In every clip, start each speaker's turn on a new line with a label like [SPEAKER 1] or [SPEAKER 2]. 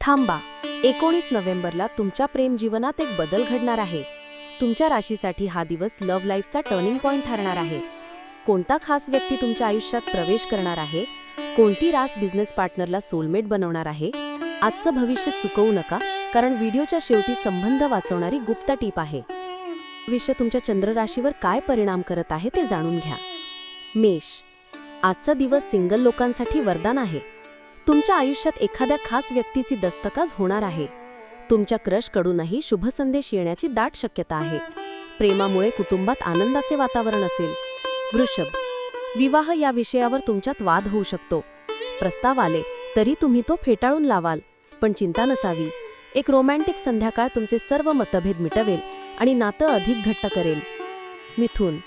[SPEAKER 1] थांबा, 19 नोव्हेंबरला तुमच्या प्रेम जीवनात एक बदल घडणार आहे. तुमच्या राशीसाठी हा दिवस लव्ह लाईफचा टर्निंग पॉइंट ठरणार आहे. कोणता खास व्यक्ती तुमच्या आयुष्यात प्रवेश करणार आहे, कोणती रास बिझनेस पार्टनरला सोलमेट बनवणार आहे, आजचं भविष्य चुकवू नका, कारण व्हिडिओच्या शेवटी संबंध वाचवणारी गुप्त टीप आहे. भविष्य तुमच्या चंद्र राशीवर काय परिणाम करत आहे ते जाणून घ्या. मेष, आजचा दिवस सिंगल लोकांसाठी वरदान आहे. तुमच्या आयुष्यात एखाद्या खास व्यक्तीची दस्तकाज होणार आहे. तुमच्या क्रशकडूनही शुभ संदेश येण्याची दाट शक्यता आहे. प्रेमामुळे कुटुंबात आनंदाचे वातावरण असेल. वृषभ, विवाह या विषयावर तुमच्यात वाद होऊ शकतो. प्रस्ताव आले तरी तुम्ही तो फेटाळून लावाल, पण चिंता नसावी. एक रोमॅन्टिक संध्याकाळ तुमचे सर्व मतभेद मिटवेल आणि नातं अधिक घट्ट करेल. मिथुन,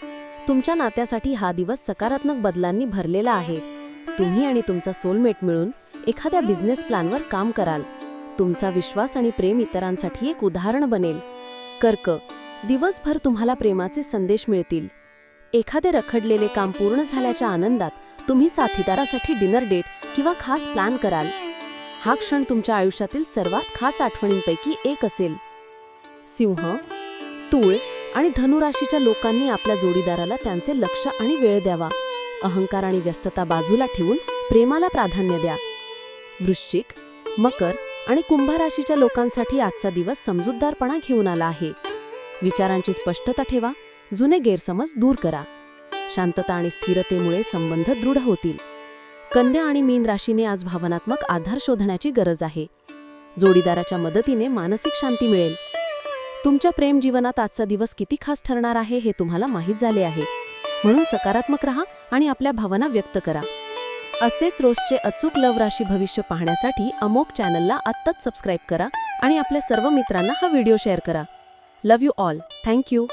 [SPEAKER 1] तुमच्या नात्यासाठी हा दिवस सकारात्मक बदलांनी भरलेला आहे. तुम्ही आणि तुमचा सोलमेट मिळून एखाद्या बिझनेस प्लॅनवर काम कराल. तुमचा विश्वास आणि प्रेम इतरांसाठी एक उदाहरण बनेल. कर्क, दिवसभर तुम्हाला प्रेमाचे संदेश मिळतील. एखादे रखडलेले काम पूर्ण झाल्याच्या आनंदात तुम्ही साथीदारासाठी डिनर डेट किंवा खास प्लॅन कराल. हा क्षण तुमच्या आयुष्यातील सर्वात खास आठवणींपैकी एक असेल. सिंह, तूळ आणि धनुराशीच्या लोकांनी आपल्या जोडीदाराला त्यांचे लक्ष आणि वेळ द्यावा. अहंकार आणि व्यस्तता बाजूला ठेवून प्रेमाला प्राधान्य द्या. वृश्चिक, मकर आणि कुंभ राशीच्या लोकांसाठी आजचा दिवस समजूतदारपणा घेऊन आला आहे. विचारांची स्पष्टता ठेवा, जुने गैरसमज दूर करा. शांतता आणि स्थिरतेमुळे संबंध दृढ होतील. कन्या आणि मीन राशीने आज भावनात्मक आधार शोधण्याची गरज आहे. जोडीदाराच्या मदतीने मानसिक शांती मिळेल. तुमच्या प्रेम जीवनात आजचा दिवस किती खास ठरणार आहे हे तुम्हाला माहीत झाले आहे, म्हणून सकारात्मक रहा आणि आपल्या भावना व्यक्त करा. असेच रोजचे अचूक लव्ह राशी भविष्य पाहण्यासाठी अमोक चॅनलला आत्ताच सबस्क्राईब करा आणि आपल्या सर्व मित्रांना हा व्हिडिओ शेअर करा. Love you all. Thank you.